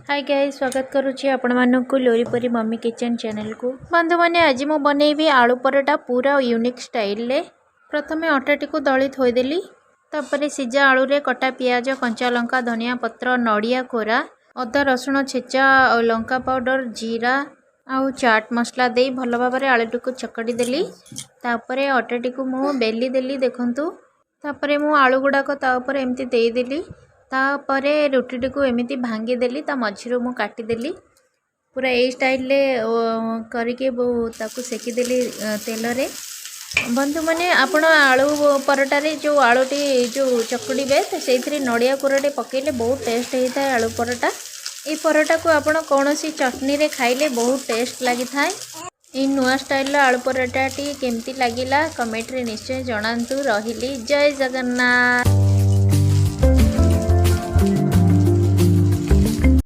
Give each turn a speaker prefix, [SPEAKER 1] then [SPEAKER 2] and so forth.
[SPEAKER 1] Hi guys स्वागत करुच्ची आपण मानक लोरीपरी मम्मी किचन चैनल को बंधु मैंने आज मु बनैबी आलू परोटा पूरा यूनिक स्टाइल रे। प्रथमे अटाटी को दली थोईदेली तापर सिजा आलू रे कटा पियाज कंचा लंका धनिया पत्र नड़िया कोरा अदा रसुण छेचा लंका पाउडर जीरा आउ चाट मसला दे भल भाव आलू को चकटी देली। तापर अटाटी को मु बेली देली देखंतु। तापर मु आलू गुड़ाक तापर एमती देदेली। तापर रुटी को एमती भांगी देली ता मझिरो मु काटिदेली पूरा ए स्टाइल रे करके ताकू सेकीदेली तेल रे। बंधु मैंने आपण आलू परोटा रे जो आलूटी जो चकुड़े तो से नड़िया कोराटे पकेले बहुत टेस्ट होता है आलू परोटा। ये परोटा को आपण कौन सी चटनी रे खाइले बहुत टेस्ट लगी था। ये नुआ स्टाइल आलू परोटा टी केमती लगिला कमेंट रे निश्चय जणांतु। रहिली जय जगन्नाथ।